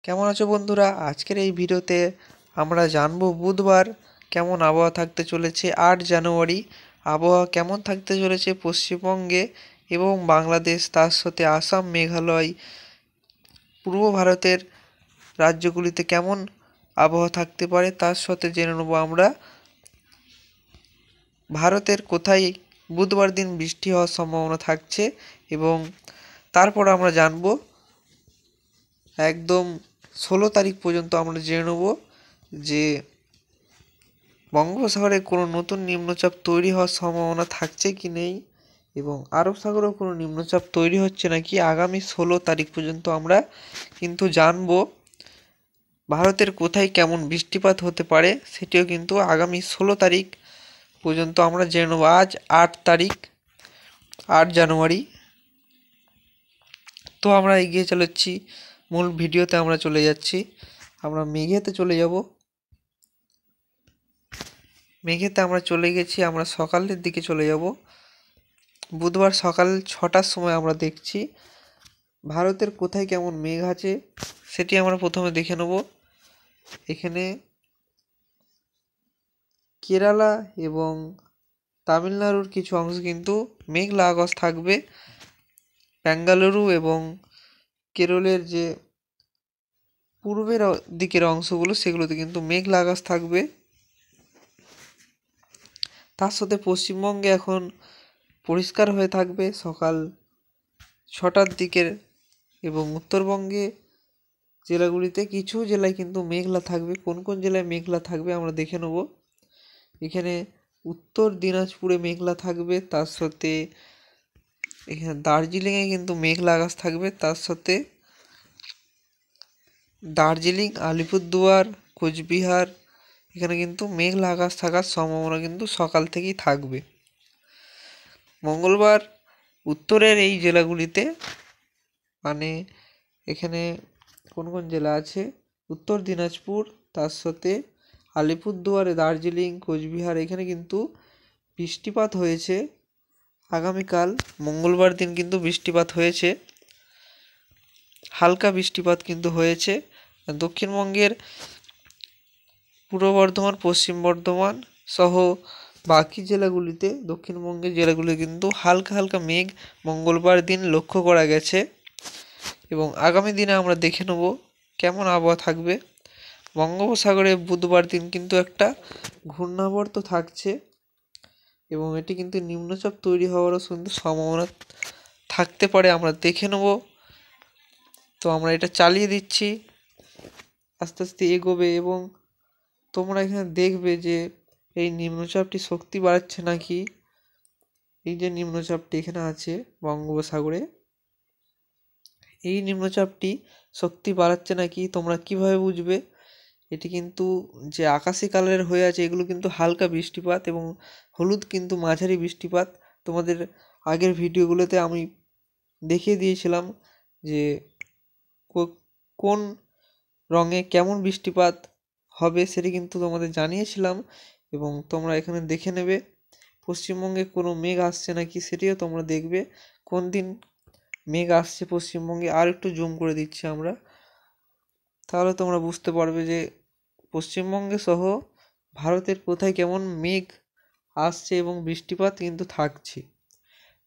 কেমন আছো বন্ধুরা? আজকের এই ভিডিওতে আমরা জানবো বুধবার কেমন আবহাওয়া থাকতে চলেছে। 8 জানুয়ারি আবহাওয়া কেমন থাকতে চলেছে পশ্চিমবঙ্গে এবং বাংলাদেশ, তার সাথে আসাম, মেঘালয়, পূর্ব ভারতের রাজ্যগুলিতে কেমন আবহাওয়া থাকতে পারে, তার সাথে জেনে নেবো আমরা ভারতের কোথায় বুধবার দিন বৃষ্টি হওয়ার সম্ভাবনা থাকছে। এবং তারপর আমরা জানবো একদম 16 তারিখ পর্যন্ত আমরা জেনে নেব যে বঙ্গোপসাগরে কোনো নতুন নিম্নচাপ তৈরি হওয়ার সম্ভাবনা থাকছে কি নেই, এবং আরব সাগরেও কোনো নিম্নচাপ তৈরি হচ্ছে নাকি। আগামী 16 তারিখ পর্যন্ত আমরা কিন্তু জানবো ভারতের কোথায় কেমন বৃষ্টিপাত হতে পারে, সেটিও কিন্তু আগামী 16 তারিখ পর্যন্ত আমরা জেনে নেব। আজ 8 তারিখ, 8 জানুয়ারি। তো আমরা এগিয়ে চলেছি, মূল ভিডিওতে আমরা চলে যাচ্ছি। আমরা মেঘেতে চলে যাব। মেঘেতে আমরা চলে গেছি, আমরা সকালের দিকে চলে যাব। বুধবার সকাল 6টার সময় আমরা দেখছি ভারতের কোথায় কেমন মেঘ আছে সেটি আমরা প্রথমে দেখে নেব। এখানে কেরালা এবং তামিলনাড়ুর কিছু অংশ কিন্তু মেঘলা আকাশ থাকবে। বেঙ্গালুরু এবং কেরলের যে পূর্বের দিকের অংশগুলো সেগুলোতে কিন্তু মেঘলা আকাশ থাকবে। তার সাথে পশ্চিমবঙ্গে এখন পরিষ্কার হয়ে থাকবে সকাল 6টার দিকের, এবং উত্তরবঙ্গে জেলাগুলিতে কিছু জেলায় কিন্তু মেঘলা থাকবে। কোন কোন জেলায় মেঘলা থাকবে আমরা দেখে নেব। এখানে উত্তর দিনাজপুরে মেঘলা থাকবে, তার সাথে এখানে দার্জিলিংয়ে কিন্তু মেঘলা আকাশ থাকবে। তার সাথে দার্জিলিং, আলিপুরদুয়ার, কোচবিহার এখানে কিন্তু মেঘলা আকাশ থাকার সম্ভাবনা কিন্তু সকাল থেকেই থাকবে। মঙ্গলবার উত্তরের এই জেলাগুলিতে, মানে এখানে কোন কোন জেলা আছে, উত্তর দিনাজপুর, তার সাথে আলিপুরদুয়ারে, দার্জিলিং, কোচবিহার এখানে কিন্তু বৃষ্টিপাত হয়েছে। আগামীকাল মঙ্গলবার দিন কিন্তু বৃষ্টিপাত হয়েছে, হালকা বৃষ্টিপাত কিন্তু হয়েছে। দক্ষিণবঙ্গের পূর্ব বর্ধমান, পশ্চিম বর্ধমান সহ বাকি জেলাগুলিতে, দক্ষিণবঙ্গের জেলাগুলি কিন্তু হালকা হালকা মেঘ মঙ্গলবার দিন লক্ষ্য করা গেছে। এবং আগামী দিনে আমরা দেখে নেব কেমন আবহাওয়া থাকবে। বঙ্গোপসাগরে বুধবার দিন কিন্তু একটা ঘূর্ণাবর্ত থাকছে, এবং এটি কিন্তু নিম্নচাপ তৈরি হওয়ারও কিন্তু সম্ভাবনা থাকতে পারে, আমরা দেখে নেব। তো আমরা এটা চালিয়ে দিচ্ছি, আস্তে আস্তে এগোবে, এবং তোমরা এখানে দেখবে যে এই নিম্নচাপটি শক্তি বাড়াচ্ছে নাকি। এই যে নিম্নচাপটি এখানে আছে বঙ্গোপসাগরে, এই নিম্নচাপটি শক্তি বাড়াচ্ছে নাকি তোমরা কিভাবে বুঝবে? এটি কিন্তু যে আকাশি কালারের হয়ে আছে এগুলো কিন্তু হালকা বৃষ্টিপাত, এবং হলুদ কিন্তু মাঝারি বৃষ্টিপাত। তোমাদের আগের ভিডিওগুলোতে আমি দেখিয়ে দিয়েছিলাম যে কোন রঙে কেমন বৃষ্টিপাত হবে সেটি কিন্তু তোমাদের জানিয়েছিলাম, এবং তোমরা এখানে দেখে নেবে পশ্চিমবঙ্গে কোনো মেঘ আসছে নাকি সেটিও তোমরা দেখবে কোন দিন মেঘ আসছে পশ্চিমবঙ্গে। আর একটু জুম করে দিচ্ছি আমরা, তাহলে তোমরা বুঝতে পারবে যে পশ্চিমবঙ্গে সহ ভারতের কোথায় কেমন মেঘ আসছে এবং বৃষ্টিপাত কিন্তু থাকছে।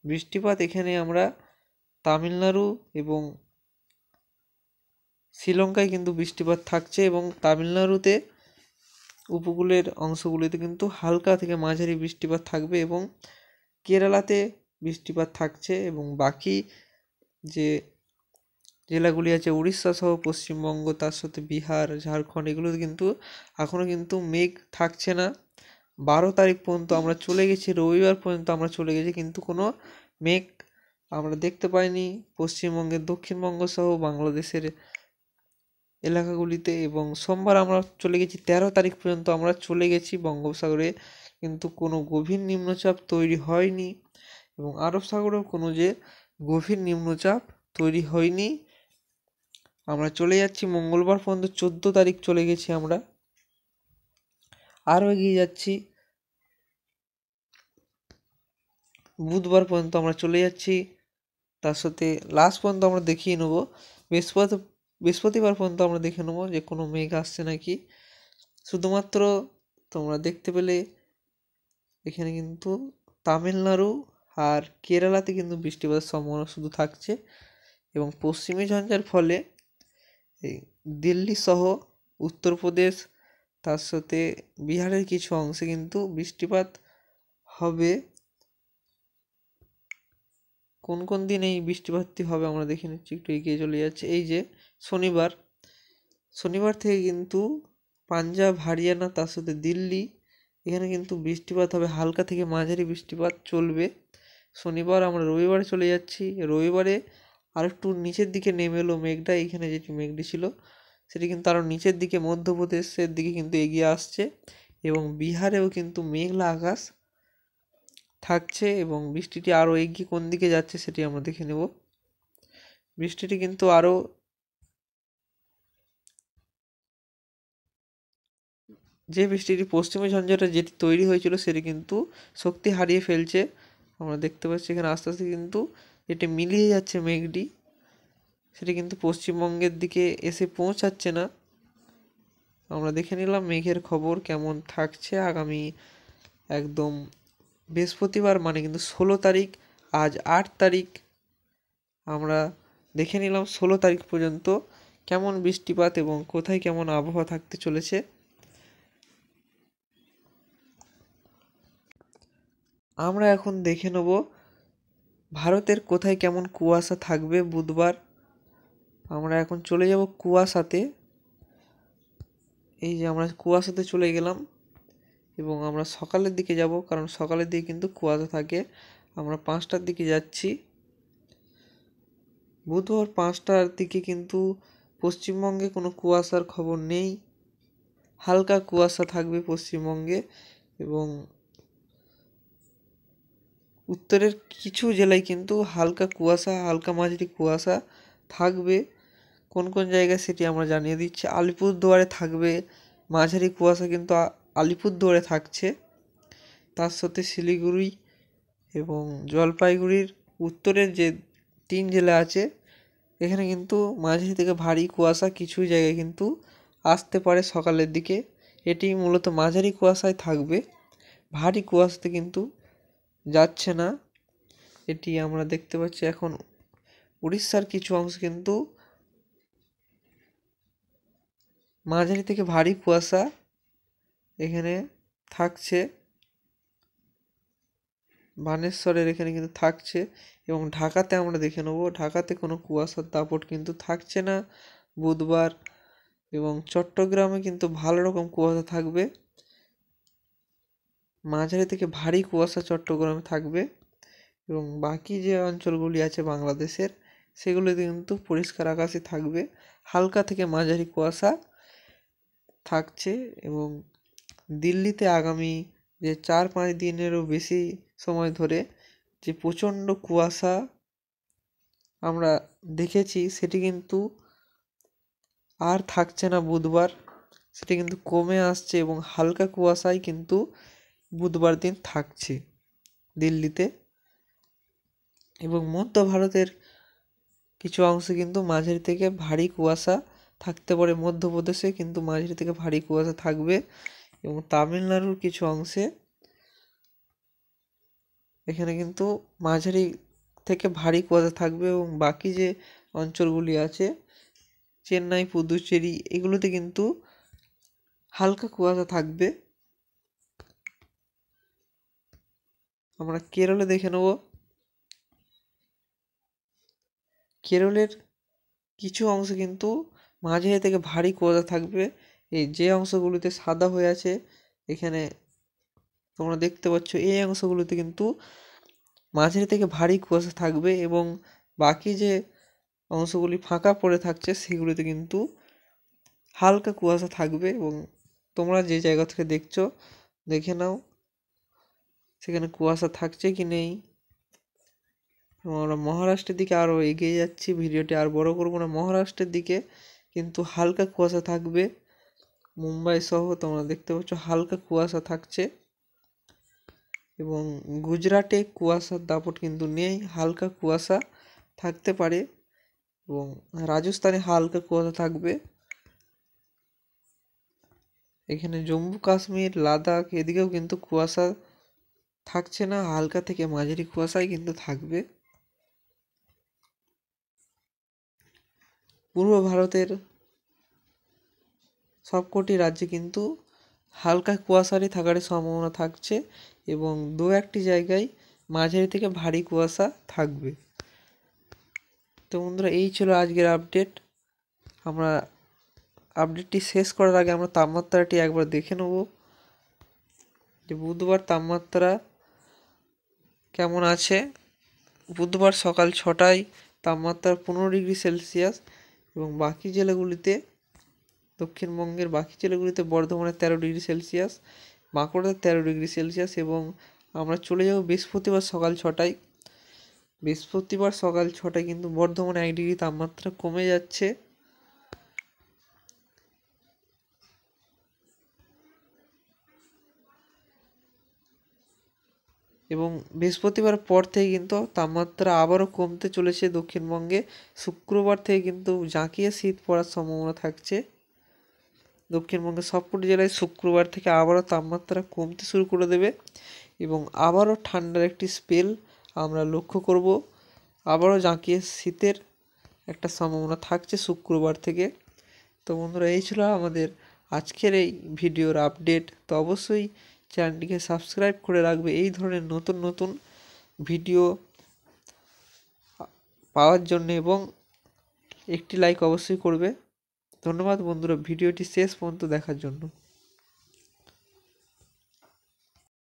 বৃষ্টিপাত এখানে আমরা তামিলনাড়ু এবং শ্রীলঙ্কায় কিন্তু বৃষ্টিপাত থাকছে, এবং তামিলনাড়ুতে উপকূলের অংশগুলিতে কিন্তু হালকা থেকে মাঝারি বৃষ্টিপাত থাকবে, এবং কেরালাতে বৃষ্টিপাত থাকছে। এবং বাকি যে জেলাগুলি আছে উড়িষ্যা সহ পশ্চিমবঙ্গ, তার সাথে বিহার, ঝাড়খণ্ড এগুলোতে কিন্তু এখনও কিন্তু মেঘ থাকছে না। 12 তারিখ পর্যন্ত আমরা চলে গেছি, রবিবার পর্যন্ত আমরা চলে গেছি, কিন্তু কোনো মেঘ আমরা দেখতে পাইনি পশ্চিমবঙ্গের দক্ষিণবঙ্গ সহ বাংলাদেশের এলাকাগুলিতে। এবং সোমবার আমরা চলে গেছি, 13 তারিখ পর্যন্ত আমরা চলে গেছি বঙ্গোপসাগরে, কিন্তু কোনো গভীর নিম্নচাপ তৈরি হয়নি, এবং আরব সাগরেও কোনো যে গভীর নিম্নচাপ তৈরি হয়নি। আমরা চলে যাচ্ছি মঙ্গলবার পর্যন্ত, 14 তারিখ চলে গেছি আমরা, আরও এগিয়ে যাচ্ছি, বুধবার পর্যন্ত আমরা চলে যাচ্ছি। তার সাথে লাস্ট পর্যন্ত আমরা দেখিয়ে নেব বৃহস্পতিবার পর্যন্ত আমরা দেখে নেবো যে কোনো মেঘ আসছে নাকি। শুধুমাত্র তোমরা দেখতে পেলে এখানে কিন্তু তামিলনাড়ু আর কেরালাতে কিন্তু বৃষ্টিপাতের সম্ভাবনা শুধু থাকছে, এবং পশ্চিমী ঝঞ্ঝার ফলে এই দিল্লি সহ উত্তরপ্রদেশ, তার সাথে বিহারের কিছু অংশে কিন্তু বৃষ্টিপাত হবে। কোন কোন দিন এই বৃষ্টিপাতটি হবে আমরা দেখে নিচ্ছি, একটু এগিয়ে চলে যাচ্ছে। এই যে শনিবার, শনিবার থেকে কিন্তু পাঞ্জাব, হরিয়ানা, তার সাথে দিল্লি, এখানে কিন্তু বৃষ্টিপাত হবে, হালকা থেকে মাঝারি বৃষ্টিপাত চলবে শনিবার। আমরা রবিবারে চলে যাচ্ছি। রবিবারে আর একটু নিচের দিকে নেমে এলো মেঘটা, এইখানে যেটি মেঘটি ছিল সেটি কিন্তু আরও নিচের দিকে মধ্যপ্রদেশের দিকে কিন্তু এগিয়ে আসছে, এবং বিহারেও কিন্তু মেঘলা আকাশ থাকছে, এবং বৃষ্টিটি আরও এগিয়ে কোন দিকে যাচ্ছে সেটি আমরা দেখে নেব। বৃষ্টিটি কিন্তু আরও যে বৃষ্টিটি পশ্চিমী ঝঞ্ঝাটা যেটি তৈরি হয়েছিল সেটি কিন্তু শক্তি হারিয়ে ফেলছে। আমরা দেখতে পাচ্ছি এখানে আস্তে আস্তে কিন্তু এটি মিলিয়ে যাচ্ছে মেঘটি, সেটি কিন্তু পশ্চিমবঙ্গের দিকে এসে পৌঁছাচ্ছে না। আমরা দেখে নিলাম মেঘের খবর কেমন থাকছে আগামী একদম বৃহস্পতিবার, মানে কিন্তু 16 তারিখ, আজ 8 তারিখ। আমরা দেখে নিলাম 16 তারিখ পর্যন্ত কেমন বৃষ্টিপাত এবং কোথায় কেমন আবহাওয়া থাকতে চলেছে। আমরা এখন দেখে নেব ভারতের কোথায় কেমন কুয়াশা থাকবে বুধবার। আমরা এখন চলে যাব কুয়াশাতে। এই যে আমরা কুয়াশাতে চলে গেলাম, এবং আমরা সকালের দিকে যাব, কারণ সকালের দিকে কিন্তু কুয়াশা থাকে। আমরা 5টার দিকে যাচ্ছি। বুধবার 5টার দিকে কিন্তু পশ্চিমবঙ্গে কোনো কুয়াশার খবর নেই, হালকা কুয়াশা থাকবে পশ্চিমবঙ্গে, এবং উত্তরের কিছু জেলায় কিন্তু হালকা কুয়াশা, হালকা মাঝারি কুয়াশা থাকবে। কোন কোন জায়গায় সেটি আমরা জানিয়ে দিচ্ছি। আলিপুরদুয়ারে থাকবে মাঝারি কুয়াশা, কিন্তু আলিপুরদুয়ারে থাকছে। তার সাথে শিলিগুড়ি এবং জলপাইগুড়ির উত্তরের যে 3 জেলা আছে এখানে কিন্তু মাঝারি থেকে ভারী কুয়াশা কিছু জায়গায় কিন্তু আসতে পারে সকালের দিকে। এটি মূলত মাঝারি কুয়াশায় থাকবে, ভারী কুয়াশাতে কিন্তু যাচ্ছে না। এটি আমরা দেখতে পাচ্ছি এখন উড়িষ্যার কিছু অংশ কিন্তু মাঝারি থেকে ভারী কুয়াশা এখানে থাকছে, বানেশ্বরের এখানে কিন্তু থাকছে। এবং ঢাকাতে আমরা দেখে নেব, ঢাকাতে কোনো কুয়াশার দাপট কিন্তু থাকছে না বুধবার। এবং চট্টগ্রামে কিন্তু ভালো রকম কুয়াশা থাকবে, মাঝারি থেকে ভারী কুয়াশা চট্টগ্রামে থাকবে। এবং বাকি যে অঞ্চলগুলি আছে বাংলাদেশের সেগুলিতে কিন্তু পরিষ্কার আকাশে থাকবে, হালকা থেকে মাঝারি কুয়াশা থাকছে। এবং দিল্লিতে আগামী যে 4-5 দিনেরও বেশি সময় ধরে যে প্রচণ্ড কুয়াশা আমরা দেখেছি সেটি কিন্তু আর থাকছে না বুধবার, সেটি কিন্তু কমে আসছে, এবং হালকা কুয়াশাই কিন্তু বুধবার দিন থাকছে দিল্লিতে। এবং মধ্য ভারতের কিছু অংশে কিন্তু মাঝারি থেকে ভারী কুয়াশা থাকতে পারে, মধ্যপ্রদেশে কিন্তু মাঝারি থেকে ভারী কুয়াশা থাকবে। এবং তামিলনাড়ুর কিছু অংশে এখানে কিন্তু মাঝারি থেকে ভারী কুয়াশা থাকবে, এবং বাকি যে অঞ্চলগুলি আছে চেন্নাই, পুদুচেরি, এগুলোতে কিন্তু হালকা কুয়াশা থাকবে। আমরা কেরলে দেখে নেব, কেরলের কিছু অংশে কিন্তু মাঝারি থেকে ভারী কুয়াশা থাকবে। এই যে অংশগুলিতে সাদা হয়ে আছে এখানে তোমরা দেখতে পাচ্ছ, এই অংশগুলোতে কিন্তু মাঝারি থেকে ভারী কুয়াশা থাকবে, এবং বাকি যে অংশগুলি ফাঁকা পড়ে থাকছে সেগুলিতে কিন্তু হালকা কুয়াশা থাকবে। এবং তোমরা যে জায়গা থেকে দেখছো দেখে নাও সেখানে কুয়াশা থাকছে কি নেই। এবং আমরা মহারাষ্ট্রের দিকে আরও এগিয়ে যাচ্ছি, ভিডিওটি আর বড় করবো না। মহারাষ্ট্রের দিকে কিন্তু হালকা কুয়াশা থাকবে, মুম্বাই সহ তোমরা দেখতে পাচ্ছ হালকা কুয়াশা থাকছে। এবং গুজরাটে কুয়াশার দাপট কিন্তু নেই, হালকা কুয়াশা থাকতে পারে। এবং রাজস্থানে হালকা কুয়াশা থাকবে। এখানে জম্মু কাশ্মীর লাদাখ এদিকেও কিন্তু কুয়াশা থাকছে না, হালকা থেকে মাঝারি কুয়াশাই কিন্তু থাকবে। পূর্ব ভারতের সবকটি রাজ্যে কিন্তু হালকা কুয়াশারই থাকার সম্ভাবনা থাকছে এবং দু একটি জায়গায় মাঝারি থেকে ভারী কুয়াশা থাকবে। তো বন্ধুরা, এই ছিল আজকের আপডেট। আমরা আপডেটটি শেষ করার আগে আমরা তাপমাত্রাটি একবার দেখে নেব যে বুধবার তাপমাত্রা কেমন আছে। বুধবার সকাল 6টায় তাপমাত্রা 15 ডিগ্রি সেলসিয়াস এবং বাকি জেলাগুলিতে, দক্ষিণবঙ্গের বাকি জেলাগুলিতে বর্ধমানে 13 ডিগ্রি সেলসিয়াস, বাঁকুড়াতে 13 ডিগ্রি সেলসিয়াস। এবং আমরা চলে যাব বৃহস্পতিবার সকাল 6টায়। বৃহস্পতিবার সকাল 6টায় কিন্তু বর্ধমানে 1 ডিগ্রি তাপমাত্রা কমে যাচ্ছে। এবং বৃহস্পতিবার পর থেকে কিন্তু তাপমাত্রা আবারও কমতে চলেছে দক্ষিণবঙ্গে। শুক্রবার থেকে কিন্তু জাঁকিয়ে শীত পড়ার সম্ভাবনা থাকছে দক্ষিণবঙ্গের সবকটি জেলায়। শুক্রবার থেকে আবারও তাপমাত্রা কমতে শুরু করে দেবে এবং আবারও ঠান্ডার একটি স্পেল আমরা লক্ষ্য করব। আবারও জাঁকিয়ে শীতের একটা সম্ভাবনা থাকছে শুক্রবার থেকে। তো বন্ধুরা, এই ছিল আমাদের আজকের এই ভিডিওর আপডেট। তো অবশ্যই চ্যানেলটিকে সাবস্ক্রাইব করে রাখবে এই ধরনের নতুন নতুন ভিডিও পাওয়ার জন্য এবং একটি লাইক অবশ্যই করবে। ধন্যবাদ বন্ধুরা ভিডিওটি শেষ পর্যন্ত দেখার জন্য।